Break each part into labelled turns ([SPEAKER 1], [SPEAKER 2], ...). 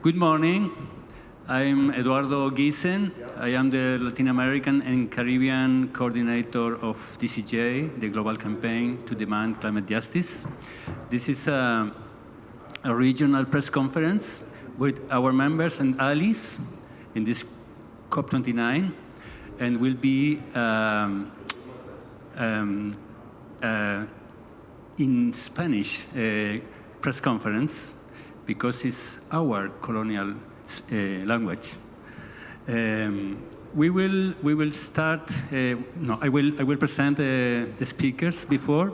[SPEAKER 1] Good morning. I'm Eduardo Giesen. I am the Latin American and Caribbean coordinator of DCJ, the global campaign to demand climate justice. This is a regional press conference with our members and allies in this COP29, and will be in Spanish press conference because it's our colonial language. We will start. I will present the speakers before.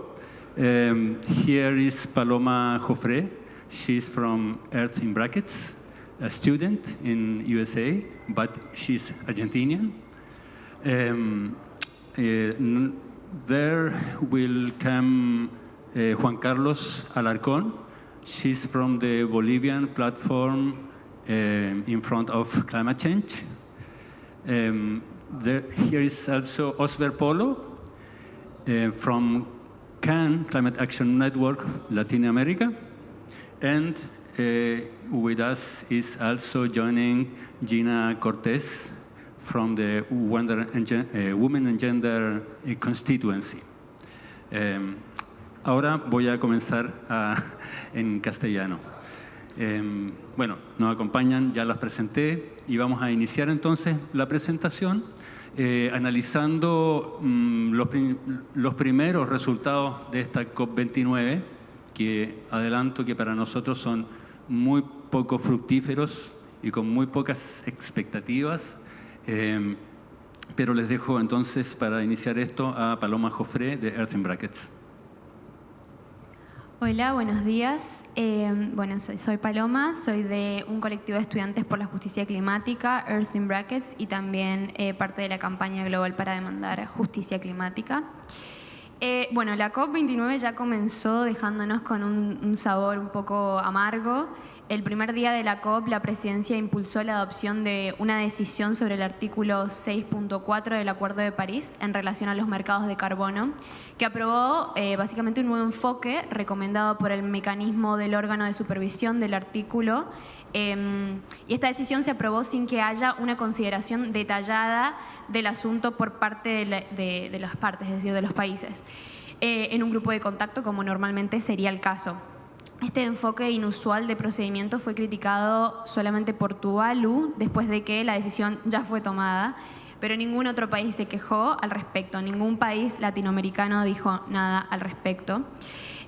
[SPEAKER 1] Here is Paloma Jofré. She's from Earth in Brackets, a student in USA, but she's Argentinian. There will come Juan Carlos Alarcón. She's from the Bolivian platform in front of climate change. Here is also Osber Polo from CAN, Climate Action Network, Latin America. And with us is also joining Gina Cortez from the Women and Gender Constituency. Ahora voy a comenzar en castellano. Bueno, nos acompañan, ya las presenté, y vamos a iniciar entonces la presentación analizando los primeros resultados de esta COP29, que adelanto que para nosotros son muy poco fructíferos y con muy pocas expectativas, pero les dejo entonces para iniciar esto a Paloma Jofré de Earth in Brackets.
[SPEAKER 2] Hola, buenos días. Bueno, soy Paloma, soy de un colectivo de estudiantes por la justicia climática, Earth in Brackets, y también parte de la campaña global para demandar justicia climática. Bueno, la COP29 ya comenzó dejándonos con un sabor un poco amargo. El primer día de la COP, la presidencia impulsó la adopción de una decisión sobre el artículo 6.4 del Acuerdo de París en relación a los mercados de carbono, que aprobó básicamente un nuevo enfoque recomendado por el mecanismo del órgano de supervisión del artículo. Y esta decisión se aprobó sin que haya una consideración detallada del asunto por parte de las partes, es decir, de los países, en un grupo de contacto como normalmente sería el caso. Este enfoque inusual de procedimiento fue criticado solamente por Tuvalu después de que la decisión ya fue tomada, pero ningún otro país se quejó al respecto, ningún país latinoamericano dijo nada al respecto.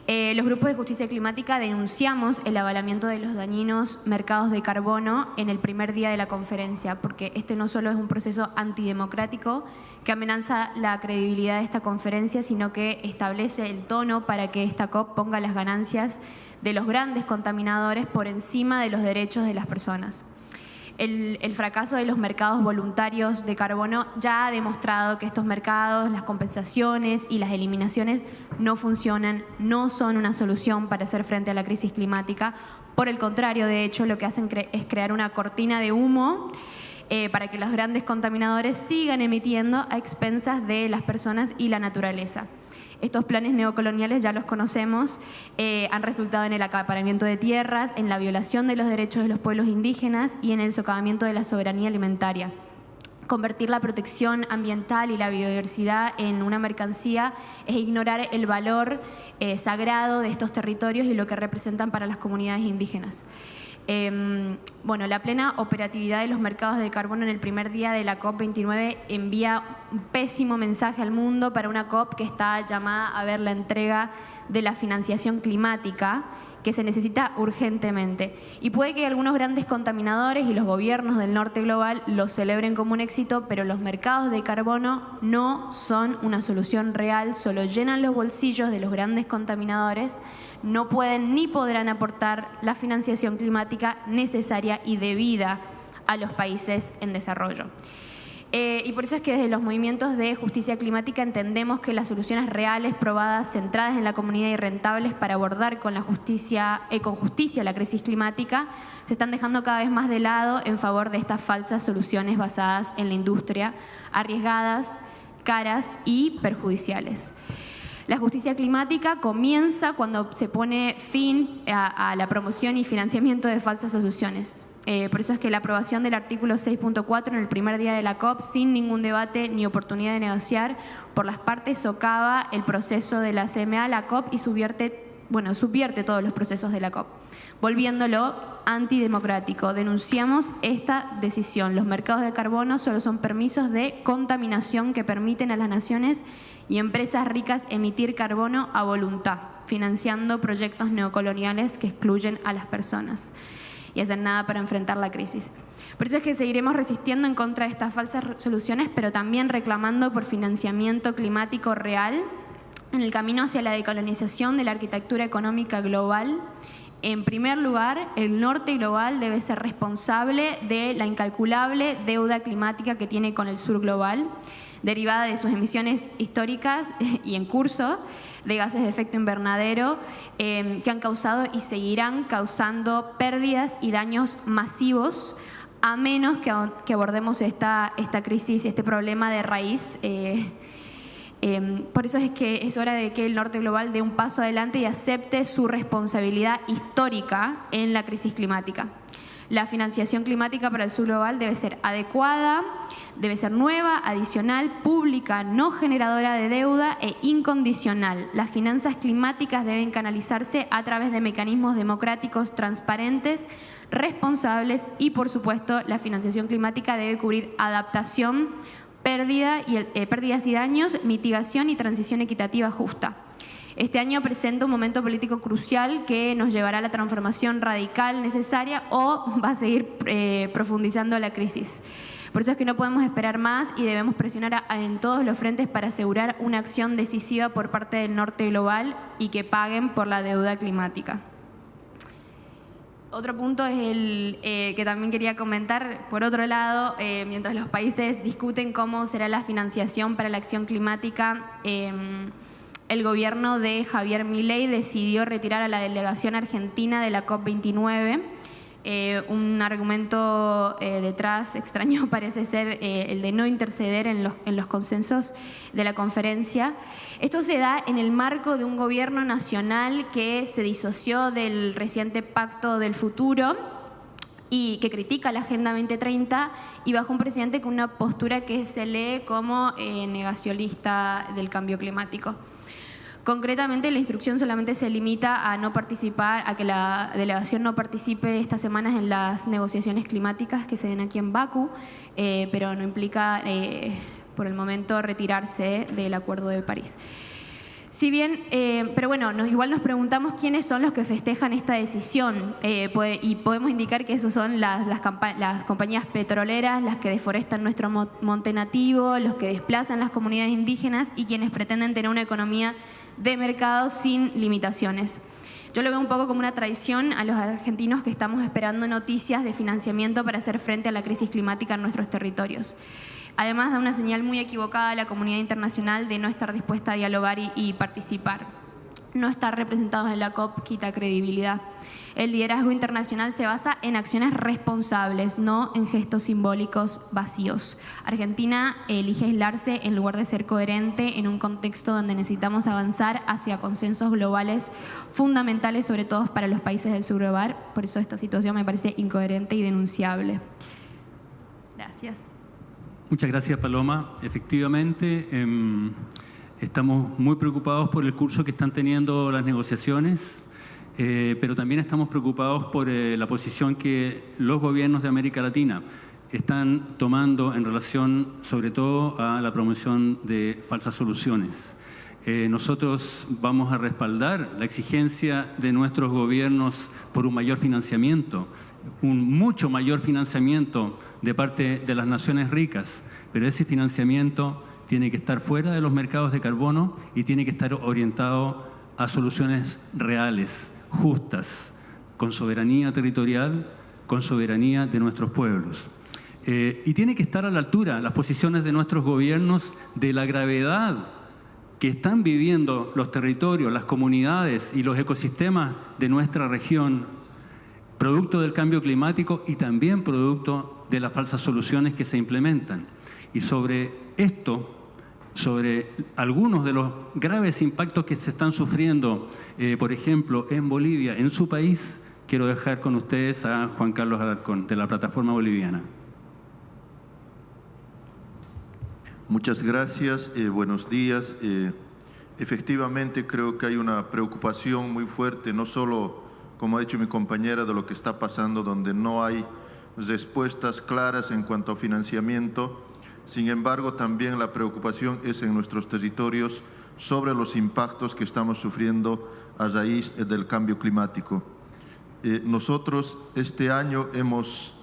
[SPEAKER 2] Los grupos de justicia climática denunciamos el avalamiento de los dañinos mercados de carbono en el primer día de la conferencia, porque este no solo es un proceso antidemocrático que amenaza la credibilidad de esta conferencia, sino que establece el tono para que esta COP ponga las ganancias de los grandes contaminadores por encima de los derechos de las personas. El fracaso de los mercados voluntarios de carbono ya ha demostrado que estos mercados, las compensaciones y las eliminaciones no funcionan, no son una solución para hacer frente a la crisis climática. Por el contrario, de hecho, lo que hacen es crear una cortina de humo para que los grandes contaminadores sigan emitiendo a expensas de las personas y la naturaleza. Estos planes neocoloniales ya los conocemos, han resultado en el acaparamiento de tierras, en la violación de los derechos de los pueblos indígenas y en el socavamiento de la soberanía alimentaria. Convertir la protección ambiental y la biodiversidad en una mercancía es ignorar el valor sagrado de estos territorios y lo que representan para las comunidades indígenas. Bueno, la plena operatividad de los mercados de carbono en el primer día de la COP29 envía un pésimo mensaje al mundo para una COP que está llamada a ver la entrega de la financiación climática que se necesita urgentemente. Y puede que algunos grandes contaminadores y los gobiernos del norte global lo celebren como un éxito, pero los mercados de carbono no son una solución real, solo llenan los bolsillos de los grandes contaminadores, no pueden ni podrán aportar la financiación climática necesaria y debida a los países en desarrollo. Y por eso es que desde los movimientos de justicia climática entendemos que las soluciones reales, probadas, centradas en la comunidad y rentables para abordar con justicia la crisis climática, se están dejando cada vez más de lado en favor de estas falsas soluciones basadas en la industria, arriesgadas, caras y perjudiciales. La justicia climática comienza cuando se pone fin a la promoción y financiamiento de falsas soluciones. Por eso es que la aprobación del artículo 6.4 en el primer día de la COP, sin ningún debate ni oportunidad de negociar por las partes, socava el proceso de la CMA, la COP, y subvierte todos los procesos de la COP, volviéndolo antidemocrático. Denunciamos esta decisión. Los mercados de carbono solo son permisos de contaminación que permiten a las naciones y empresas ricas emitir carbono a voluntad, financiando proyectos neocoloniales que excluyen a las personas y hacen nada para enfrentar la crisis. Por eso es que seguiremos resistiendo en contra de estas falsas soluciones, pero también reclamando por financiamiento climático real en el camino hacia la decolonización de la arquitectura económica global. En primer lugar, el norte global debe ser responsable de la incalculable deuda climática que tiene con el sur global, derivada de sus emisiones históricas y en curso de gases de efecto invernadero que han causado y seguirán causando pérdidas y daños masivos, a menos que abordemos esta crisis y este problema de raíz. Por eso es que es hora de que el norte global dé un paso adelante y acepte su responsabilidad histórica en la crisis climática. La financiación climática para el sur global debe ser adecuada, debe ser nueva, adicional, pública, no generadora de deuda e incondicional. Las finanzas climáticas deben canalizarse a través de mecanismos democráticos transparentes, responsables y, por supuesto, la financiación climática debe cubrir adaptación, pérdidas y daños, mitigación y transición equitativa justa. Este año presenta un momento político crucial que nos llevará a la transformación radical necesaria o va a seguir profundizando la crisis. Por eso es que no podemos esperar más y debemos presionar en todos los frentes para asegurar una acción decisiva por parte del norte global y que paguen por la deuda climática. Otro punto es el que también quería comentar. Por otro lado, mientras los países discuten cómo será la financiación para la acción climática, el gobierno de Javier Milei decidió retirar a la delegación argentina de la COP29. Un argumento detrás extraño parece ser el de no interceder en los consensos de la conferencia. Esto se da en el marco de un gobierno nacional que se disoció del reciente Pacto del Futuro y que critica la Agenda 2030 y bajo un presidente con una postura que se lee como negacionista del cambio climático. Concretamente, la instrucción solamente se limita a no participar, a que la delegación no participe estas semanas en las negociaciones climáticas que se den aquí en Bakú, pero no implica, por el momento, retirarse del Acuerdo de París. Si bien, pero bueno, igual nos preguntamos quiénes son los que festejan esta decisión y podemos indicar que esos son las compañías petroleras, las que deforestan nuestro monte nativo, los que desplazan las comunidades indígenas y quienes pretenden tener una economía de mercado sin limitaciones. Yo lo veo un poco como una traición a los argentinos que estamos esperando noticias de financiamiento para hacer frente a la crisis climática en nuestros territorios. Además, da una señal muy equivocada a la comunidad internacional de no estar dispuesta a dialogar y participar. No estar representados en la COP quita credibilidad. El liderazgo internacional se basa en acciones responsables, no en gestos simbólicos vacíos. Argentina elige aislarse en lugar de ser coherente en un contexto donde necesitamos avanzar hacia consensos globales fundamentales, sobre todo para los países del sur global. Por eso esta situación me parece incoherente y denunciable. Gracias.
[SPEAKER 1] Muchas gracias, Paloma. Efectivamente, estamos muy preocupados por el curso que están teniendo las negociaciones, pero también estamos preocupados por la posición que los gobiernos de América Latina están tomando en relación, sobre todo, a la promoción de falsas soluciones. Nosotros vamos a respaldar la exigencia de nuestros gobiernos por un mayor financiamiento, un mucho mayor financiamiento de parte de las naciones ricas, pero ese financiamiento tiene que estar fuera de los mercados de carbono y tiene que estar orientado a soluciones reales, justas, con soberanía territorial, con soberanía de nuestros pueblos. Y tiene que estar a la altura las posiciones de nuestros gobiernos de la gravedad que están viviendo los territorios, las comunidades y los ecosistemas de nuestra región, producto del cambio climático y también producto de las falsas soluciones que se implementan. Y sobre esto sobre algunos de los graves impactos que se están sufriendo, por ejemplo, en Bolivia, en su país, quiero dejar con ustedes a Juan Carlos Alarcón, de la Plataforma Boliviana.
[SPEAKER 3] Muchas gracias, buenos días. Efectivamente, creo que hay una preocupación muy fuerte, no solo, como ha dicho mi compañera, de lo que está pasando, donde no hay respuestas claras en cuanto a financiamiento. Sin embargo, también la preocupación es en nuestros territorios sobre los impactos que estamos sufriendo a raíz del cambio climático. Nosotros este año hemos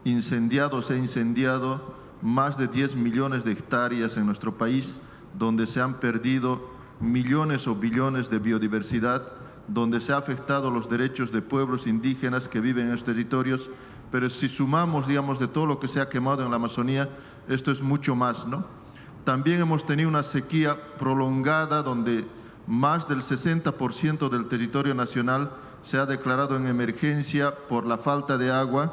[SPEAKER 3] se ha incendiado más de 10 millones de hectáreas en nuestro país, donde se han perdido millones o billones de biodiversidad, donde se ha afectado los derechos de pueblos indígenas que viven en estos territorios, pero si sumamos, digamos, de todo lo que se ha quemado en la Amazonía, esto es mucho más, ¿no? También hemos tenido una sequía prolongada donde más del 60% del territorio nacional se ha declarado en emergencia por la falta de agua.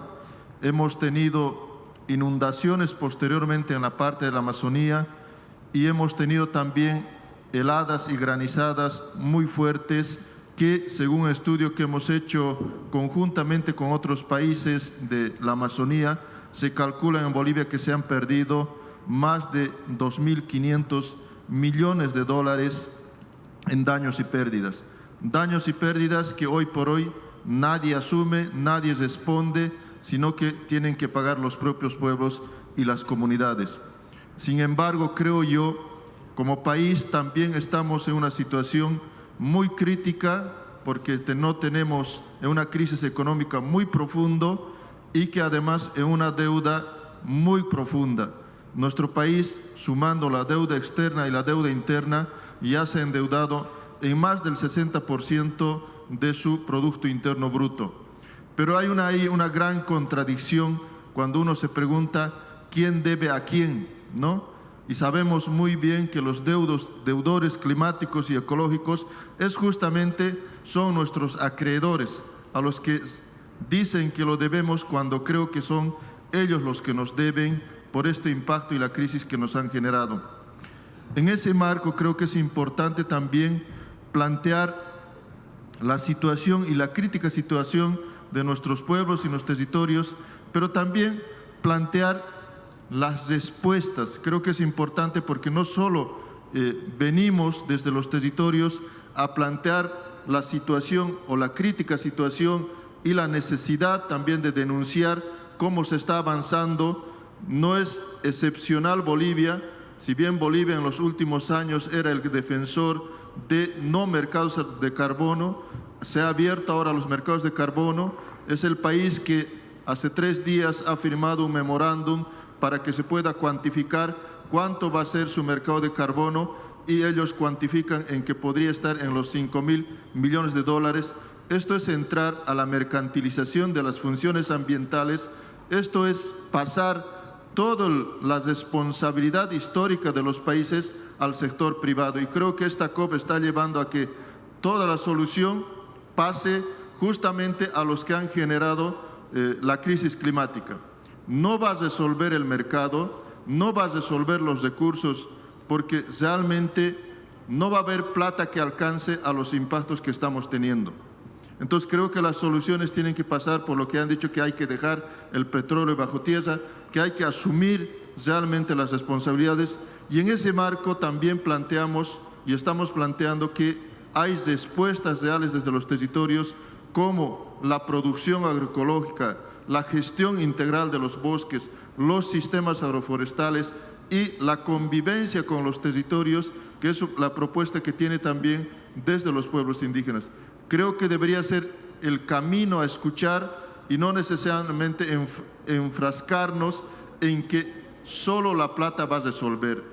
[SPEAKER 3] Hemos tenido inundaciones posteriormente en la parte de la Amazonía y hemos tenido también heladas y granizadas muy fuertes que, según un estudio que hemos hecho conjuntamente con otros países de la Amazonía, se calcula en Bolivia que se han perdido más de 2.500 millones de dólares en daños y pérdidas. Daños y pérdidas que hoy por hoy nadie asume, nadie responde, sino que tienen que pagar los propios pueblos y las comunidades. Sin embargo, creo yo, como país también estamos en una situación muy crítica porque no tenemos una crisis económica muy profundo y que además es una deuda muy profunda. Nuestro país, sumando la deuda externa y la deuda interna, ya se ha endeudado en más del 60% de su Producto Interno Bruto. Pero hay una gran contradicción cuando uno se pregunta quién debe a quién, ¿no? Y sabemos muy bien que los deudores climáticos y ecológicos son nuestros acreedores, a los que dicen que lo debemos cuando creo que son ellos los que nos deben por este impacto y la crisis que nos han generado. En ese marco creo que es importante también plantear la situación y la crítica situación de nuestros pueblos y nuestros territorios, pero también plantear las respuestas. Creo que es importante porque no solo venimos desde los territorios a plantear la situación o la crítica situación y la necesidad también de denunciar cómo se está avanzando. No es excepcional Bolivia, si bien Bolivia en los últimos años era el defensor de no mercados de carbono, se ha abierto ahora a los mercados de carbono. Es el país que hace 3 días ha firmado un memorándum para que se pueda cuantificar cuánto va a ser su mercado de carbono y ellos cuantifican en que podría estar en los 5.000 millones de dólares. Esto es entrar a la mercantilización de las funciones ambientales. Esto es pasar toda la responsabilidad histórica de los países al sector privado. Y creo que esta COP está llevando a que toda la solución pase justamente a los que han generado la crisis climática. No va a resolver el mercado, no va a resolver los recursos, porque realmente no va a haber plata que alcance a los impactos que estamos teniendo. Entonces creo que las soluciones tienen que pasar por lo que han dicho, que hay que dejar el petróleo bajo tierra, que hay que asumir realmente las responsabilidades, y en ese marco también planteamos y estamos planteando que hay respuestas reales desde los territorios, como la producción agroecológica, la gestión integral de los bosques, los sistemas agroforestales y la convivencia con los territorios, que es la propuesta que tiene también desde los pueblos indígenas. Creo que debería ser el camino a escuchar y no necesariamente enfrascarnos en que solo la plata va a resolver.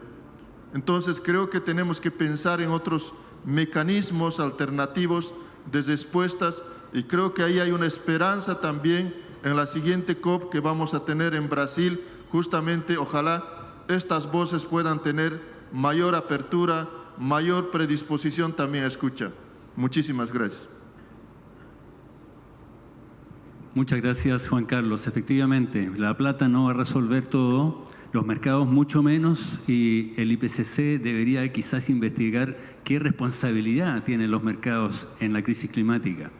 [SPEAKER 3] Entonces creo que tenemos que pensar en otros mecanismos alternativos de respuestas, y creo que ahí hay una esperanza también en la siguiente COP que vamos a tener en Brasil. Justamente, ojalá estas voces puedan tener mayor apertura, mayor predisposición también a escuchar. Muchísimas gracias.
[SPEAKER 1] Muchas gracias, Juan Carlos. Efectivamente, la plata no va a resolver todo. los mercados mucho menos, y el IPCC debería quizás investigar qué responsabilidad tienen los mercados en la crisis climática.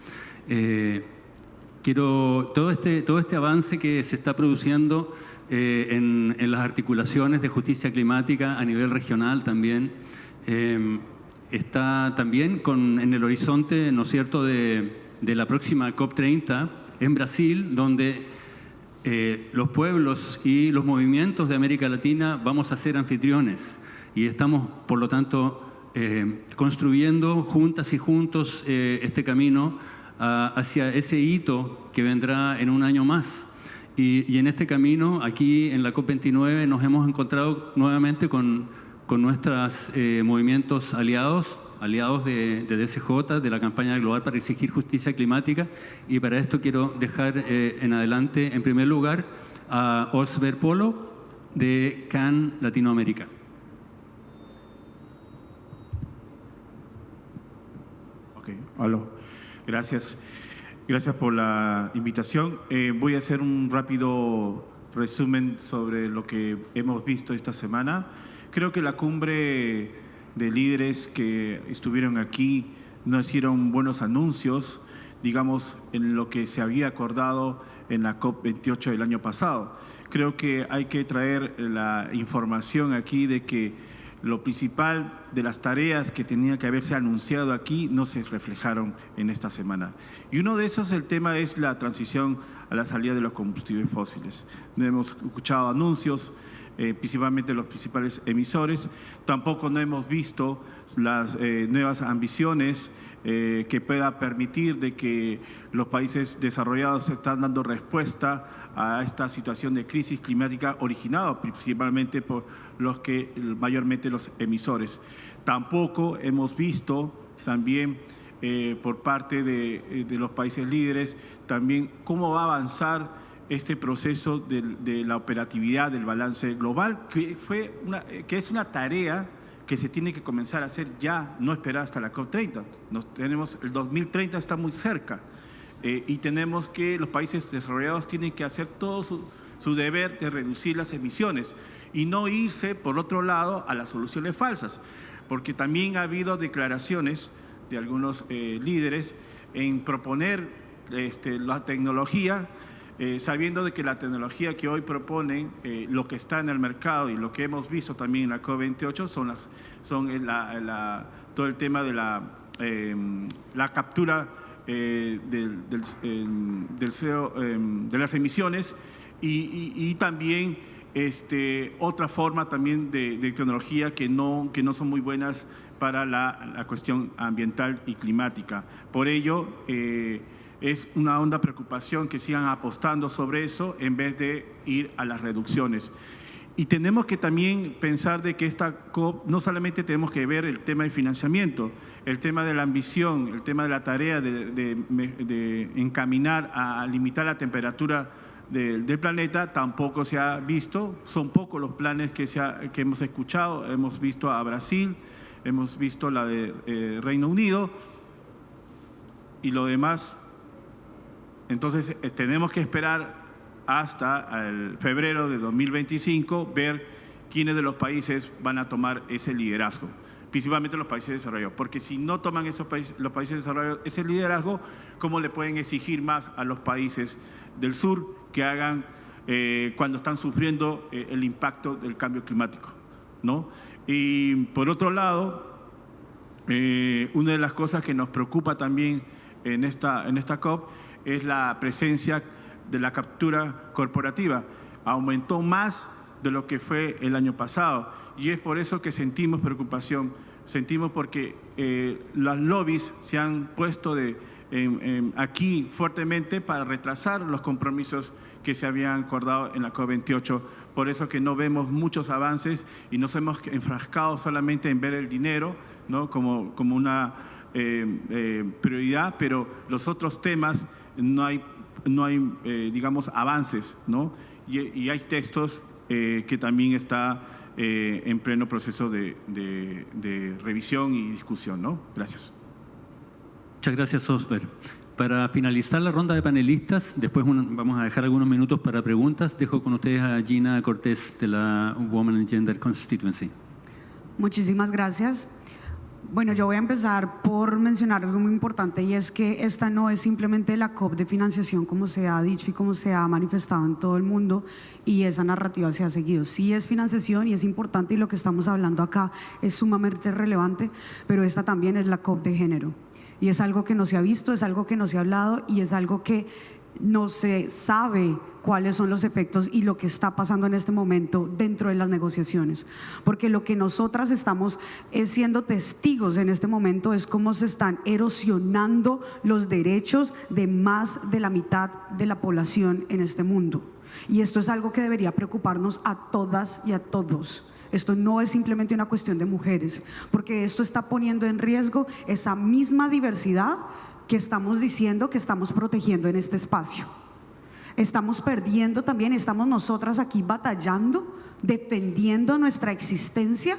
[SPEAKER 1] Todo este avance que se está produciendo en las articulaciones de justicia climática a nivel regional también, está también en el horizonte, ¿no es cierto?, de la próxima COP30 en Brasil, donde los pueblos y los movimientos de América Latina vamos a ser anfitriones y estamos, por lo tanto, construyendo juntas y juntos este camino hacia ese hito que vendrá en un año más. Y en este camino, aquí en la COP29, nos hemos encontrado nuevamente con nuestros movimientos aliados de DCJ, de la campaña global para exigir justicia climática, y para esto quiero dejar en adelante, en primer lugar, a Osber Polo de CAN Latinoamérica.
[SPEAKER 4] Ok, aló. Gracias. Gracias por la invitación. Voy a hacer un rápido resumen sobre lo que hemos visto esta semana. Creo que la cumbre de líderes que estuvieron aquí nos hicieron buenos anuncios, digamos, en lo que se había acordado en la COP28 del año pasado. Creo que hay que traer la información aquí de que lo principal de las tareas que tenía que haberse anunciado aquí no se reflejaron en esta semana. Y uno de esos, el tema es la transición a la salida de los combustibles fósiles. No hemos escuchado anuncios, principalmente los principales emisores. Tampoco no hemos visto las nuevas ambiciones que pueda permitir de que los países desarrollados están dando respuesta a esta situación de crisis climática originada principalmente por mayormente los emisores. Tampoco hemos visto también por parte de los países líderes también cómo va a avanzar este proceso de la operatividad del balance global, que es una tarea que se tiene que comenzar a hacer ya, no esperar hasta la COP30. El 2030 está muy cerca y tenemos que los países desarrollados tienen que hacer todo su deber de reducir las emisiones y no irse, por otro lado, a las soluciones falsas, porque también ha habido declaraciones de algunos líderes en proponer la tecnología, sabiendo de que la tecnología que hoy proponen, lo que está en el mercado y lo que hemos visto también en la COP28 todo el tema de la captura del CO, de las emisiones y también otra forma también de tecnología que no son muy buenas para la cuestión ambiental y climática. Por ello, es una honda preocupación que sigan apostando sobre eso en vez de ir a las reducciones. Y tenemos que también pensar de que esta COP, no solamente tenemos que ver el tema del financiamiento, el tema de la ambición, el tema de la tarea de encaminar a limitar la temperatura del planeta, tampoco se ha visto. Son pocos los planes que hemos escuchado. Hemos visto a Brasil, hemos visto la de Reino Unido y lo demás. Entonces tenemos que esperar hasta el febrero de 2025 ver quiénes de los países van a tomar ese liderazgo, principalmente los países desarrollados, porque si no toman los países desarrollados ese liderazgo, ¿cómo le pueden exigir más a los países del sur que hagan cuando están sufriendo el impacto del cambio climático, ¿no? Y por otro lado, una de las cosas que nos preocupa también en esta COP es la presencia de la captura corporativa. Aumentó más de lo que fue el año pasado y es por eso que sentimos preocupación. Sentimos porque las lobbies se han puesto aquí fuertemente para retrasar los compromisos que se habían acordado en la COP28. Por eso que no vemos muchos avances y nos hemos enfrascado solamente en ver el dinero, ¿no? como una prioridad, pero los otros temas no hay digamos, avances, ¿no? Y hay textos que también está en pleno proceso de revisión y discusión, ¿no? Gracias.
[SPEAKER 1] Muchas gracias, Osber. Para finalizar la ronda de panelistas, después vamos a dejar algunos minutos para preguntas. Dejo con ustedes a Gina Cortés de la Women and Gender Constituency.
[SPEAKER 5] Muchísimas gracias. Bueno, yo voy a empezar por mencionar algo muy importante, y es que esta no es simplemente la COP de financiación como se ha dicho y como se ha manifestado en todo el mundo, y esa narrativa se ha seguido. Sí es financiación y es importante, y lo que estamos hablando acá es sumamente relevante, pero esta también es la COP de género, y es algo que no se ha visto, es algo que no se ha hablado, y es algo que no se sabe cuáles son los efectos y lo que está pasando en este momento dentro de las negociaciones, porque lo que nosotras estamos siendo testigos en este momento es cómo se están erosionando los derechos de más de la mitad de la población en este mundo, y esto es algo que debería preocuparnos a todas y a todos. Esto no es simplemente una cuestión de mujeres, porque esto está poniendo en riesgo esa misma diversidad que estamos diciendo que estamos protegiendo en este espacio. Estamos perdiendo también, estamos nosotras aquí batallando, defendiendo nuestra existencia,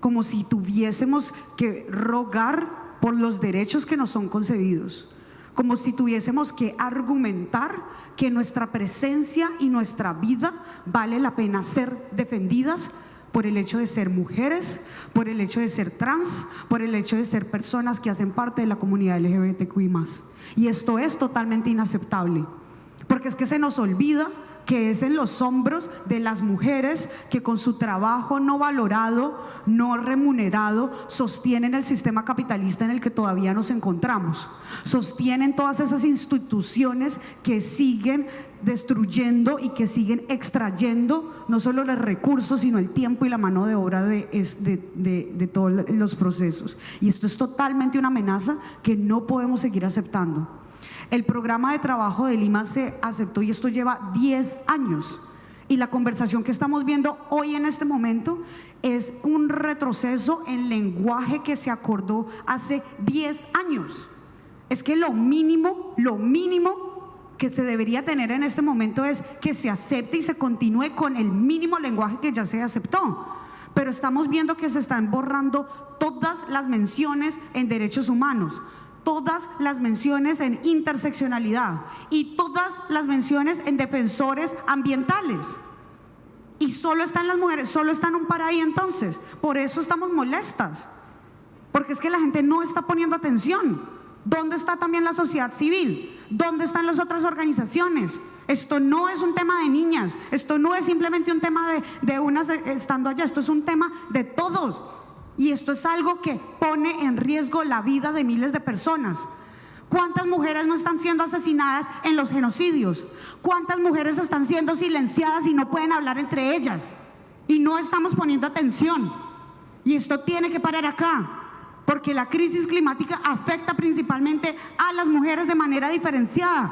[SPEAKER 5] como si tuviésemos que rogar por los derechos que nos son concedidos, como si tuviésemos que argumentar que nuestra presencia y nuestra vida vale la pena ser defendidas por el hecho de ser mujeres, por el hecho de ser trans, por el hecho de ser personas que hacen parte de la comunidad LGBTQI+. Y esto es totalmente inaceptable, porque es que se nos olvida que es en los hombros de las mujeres que con su trabajo no valorado, no remunerado, sostienen el sistema capitalista en el que todavía nos encontramos, sostienen todas esas instituciones que siguen destruyendo y que siguen extrayendo no solo los recursos, sino el tiempo y la mano de obra de todos los procesos. Y esto es totalmente una amenaza que no podemos seguir aceptando. El programa de trabajo de Lima se aceptó y esto lleva 10 años. Y la conversación que estamos viendo hoy en este momento es un retroceso en lenguaje que se acordó hace 10 años. Es que lo mínimo que se debería tener en este momento es que se acepte y se continúe con el mínimo lenguaje que ya se aceptó. Pero estamos viendo que se están borrando todas las menciones en derechos humanos, todas las menciones en interseccionalidad y todas las menciones en defensores ambientales. Y solo están las mujeres, solo están un par ahí entonces. Por eso estamos molestas, porque es que la gente no está poniendo atención. ¿Dónde está también la sociedad civil? ¿Dónde están las otras organizaciones? Esto no es un tema de niñas, esto no es simplemente un tema de unas estando allá, esto es un tema de todos. Y esto es algo que pone en riesgo la vida de miles de personas. ¿Cuántas mujeres no están siendo asesinadas en los genocidios? ¿Cuántas mujeres están siendo silenciadas y no pueden hablar entre ellas? Y no estamos poniendo atención. Y esto tiene que parar acá, porque la crisis climática afecta principalmente a las mujeres de manera diferenciada,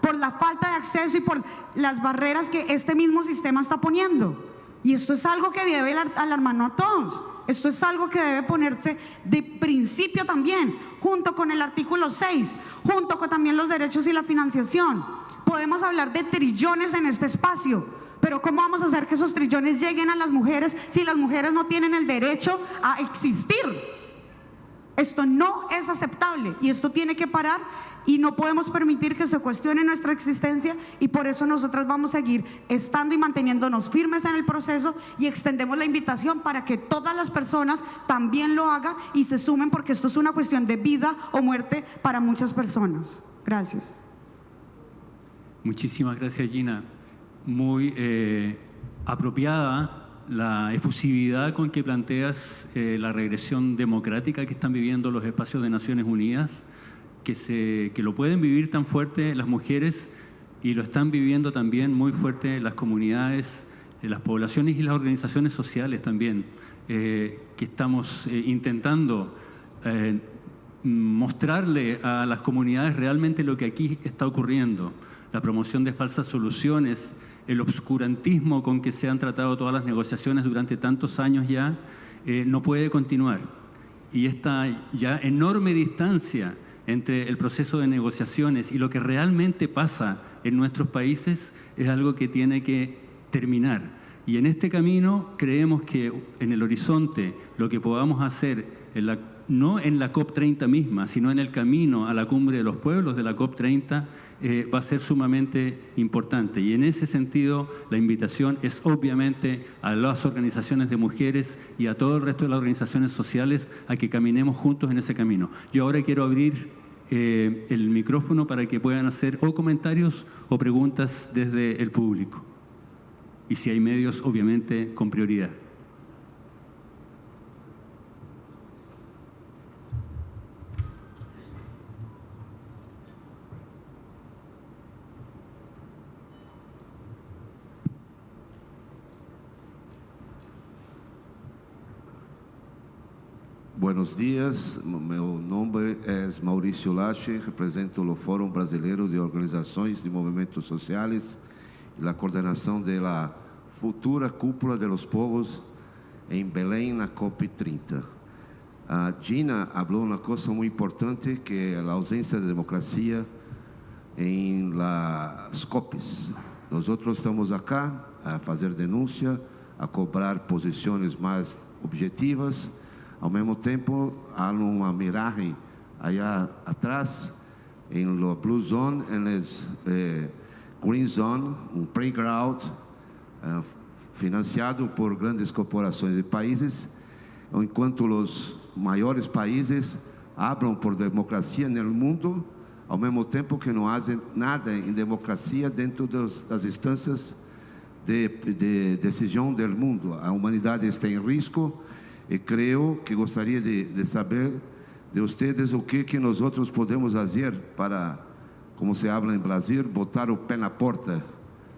[SPEAKER 5] por la falta de acceso y por las barreras que este mismo sistema está poniendo. Y esto es algo que debe alarmarnos a todos. Esto es algo que debe ponerse de principio también, junto con el artículo 6, junto con también los derechos y la financiación. Podemos hablar de trillones en este espacio, pero ¿cómo vamos a hacer que esos trillones lleguen a las mujeres si las mujeres no tienen el derecho a existir? Esto no es aceptable y esto tiene que parar, y no podemos permitir que se cuestione nuestra existencia, y por eso nosotras vamos a seguir estando y manteniéndonos firmes en el proceso, y extendemos la invitación para que todas las personas también lo hagan y se sumen, porque esto es una cuestión de vida o muerte para muchas personas. Gracias.
[SPEAKER 1] Muchísimas gracias, Gina. Muy apropiada la efusividad con que planteas la regresión democrática que están viviendo los espacios de Naciones Unidas, que lo pueden vivir tan fuerte las mujeres y lo están viviendo también muy fuerte las comunidades, las poblaciones y las organizaciones sociales también, que estamos intentando mostrarle a las comunidades realmente lo que aquí está ocurriendo, la promoción de falsas soluciones, el obscurantismo con que se han tratado todas las negociaciones durante tantos años ya, no puede continuar. Y esta ya enorme distancia entre el proceso de negociaciones y lo que realmente pasa en nuestros países es algo que tiene que terminar. Y en este camino creemos que en el horizonte lo que podamos hacer en la no en la COP30 misma, sino en el camino a la cumbre de los pueblos de la COP30, va a ser sumamente importante. Y en ese sentido, la invitación es obviamente a las organizaciones de mujeres y a todo el resto de las organizaciones sociales a que caminemos juntos en ese camino. Yo ahora quiero abrir el micrófono para que puedan hacer o comentarios o preguntas desde el público. Y si hay medios, obviamente, con prioridad.
[SPEAKER 6] Buenos dias, meu nome é Maurício Lache, represento o Fórum Brasileiro de Organizações de Movimentos Sociais e a coordenação da futura Cúpula de los Povos em Belém, na COP30. A Gina falou uma coisa muito importante, que é a ausência de democracia em las COPs. Nós estamos aqui a fazer denúncia, a cobrar posições mais objetivas. Ao mesmo tempo, há uma miragem allá atrás, em la Blue Zone, em la Green Zone, playground financiado por grandes corporações e países, enquanto os maiores países abram por democracia no mundo, ao mesmo tempo que não fazem nada em democracia dentro das instâncias de decisão do mundo. A humanidade está em risco. E creio que gostaria de saber de vocês o que nós outros podemos fazer para, como se habla em Brasil, botar o pé na porta,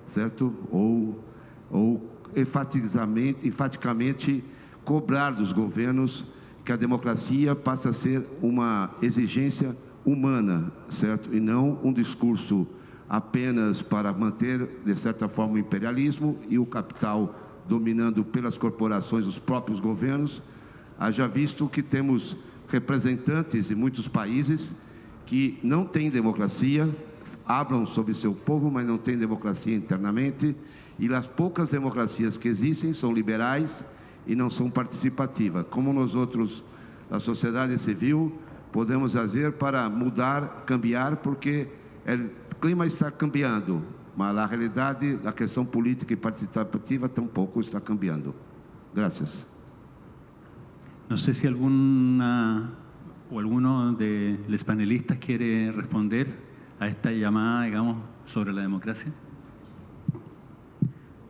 [SPEAKER 6] certo? Ou enfaticamente cobrar dos governos que a democracia passe a ser uma exigência humana, certo? E não um discurso apenas para manter, de certa forma, o imperialismo e o capital dominando pelas corporações os próprios governos. Haja visto que temos representantes de muitos países que não têm democracia, falam sobre seu povo, mas não têm democracia internamente, e as poucas democracias que existem são liberais e não são participativas. Como nós outros, a sociedade civil, podemos fazer para mudar, cambiar, porque o clima está cambiando. Mas na realidade, a questão política e participativa tampouco está cambiando. Gracias.
[SPEAKER 1] No sé si alguna o alguno de los panelistas quiere responder a esta llamada, digamos, sobre la democracia.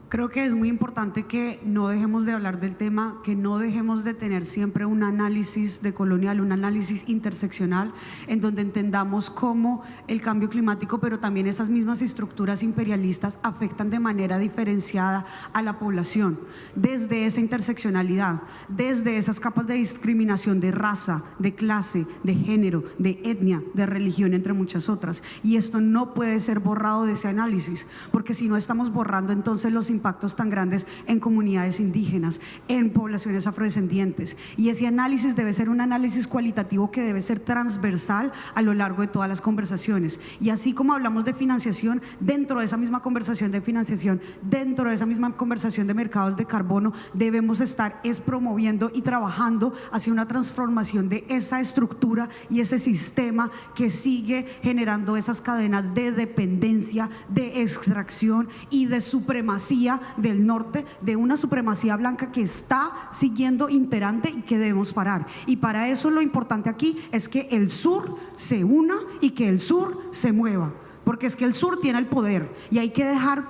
[SPEAKER 5] Creo que es muy importante que no dejemos de hablar del tema, que no dejemos de tener siempre un análisis decolonial, un análisis interseccional, en donde entendamos cómo el cambio climático, pero también esas mismas estructuras imperialistas afectan de manera diferenciada a la población, desde esa interseccionalidad, desde esas capas de discriminación de raza, de clase, de género, de etnia, de religión, entre muchas otras. Y esto no puede ser borrado de ese análisis, porque si no estamos borrando entonces los impactos tan grandes en comunidades indígenas, en poblaciones afrodescendientes. Y ese análisis debe ser un análisis cualitativo que debe ser transversal a lo largo de todas las conversaciones. Y así como hablamos de financiación, dentro de esa misma conversación de financiación, dentro de esa misma conversación de mercados de carbono, debemos estar promoviendo y trabajando hacia una transformación de esa estructura y ese sistema que sigue generando esas cadenas de dependencia, de extracción y de supremacía del norte, de una supremacía blanca que está siguiendo imperante y que debemos parar. Y para eso lo importante aquí es que el sur se una y que el sur se mueva. Porque es que el sur tiene el poder y hay que dejar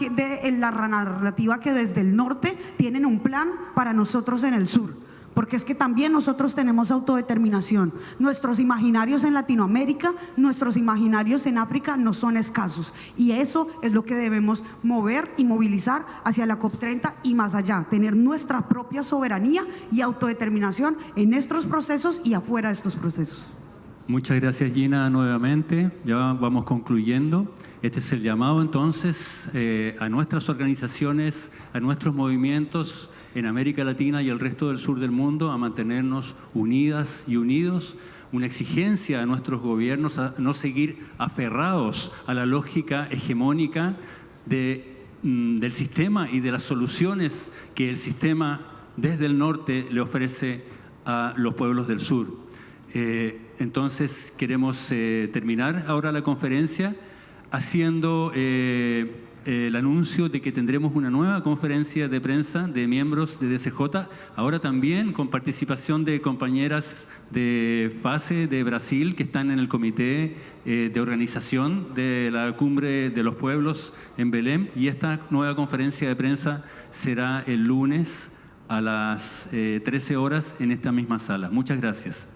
[SPEAKER 5] la narrativa que desde el norte tienen un plan para nosotros en el sur. Porque es que también nosotros tenemos autodeterminación. Nuestros imaginarios en Latinoamérica, nuestros imaginarios en África no son escasos. Y eso es lo que debemos mover y movilizar hacia la COP30 y más allá. Tener nuestra propia soberanía y autodeterminación en nuestros procesos y afuera de estos procesos.
[SPEAKER 1] Muchas gracias, Gina, nuevamente. Ya vamos concluyendo. Este es el llamado entonces a nuestras organizaciones, a nuestros movimientos en América Latina y el resto del sur del mundo a mantenernos unidas y unidos. Una exigencia a nuestros gobiernos a no seguir aferrados a la lógica hegemónica del sistema y de las soluciones que el sistema desde el norte le ofrece a los pueblos del sur. Entonces queremos terminar ahora la conferencia haciendo el anuncio de que tendremos una nueva conferencia de prensa de miembros de DCJ, ahora también con participación de compañeras de FACE de Brasil que están en el comité de organización de la Cumbre de los Pueblos en Belém, y esta nueva conferencia de prensa será el lunes a las 13 horas en esta misma sala. Muchas gracias.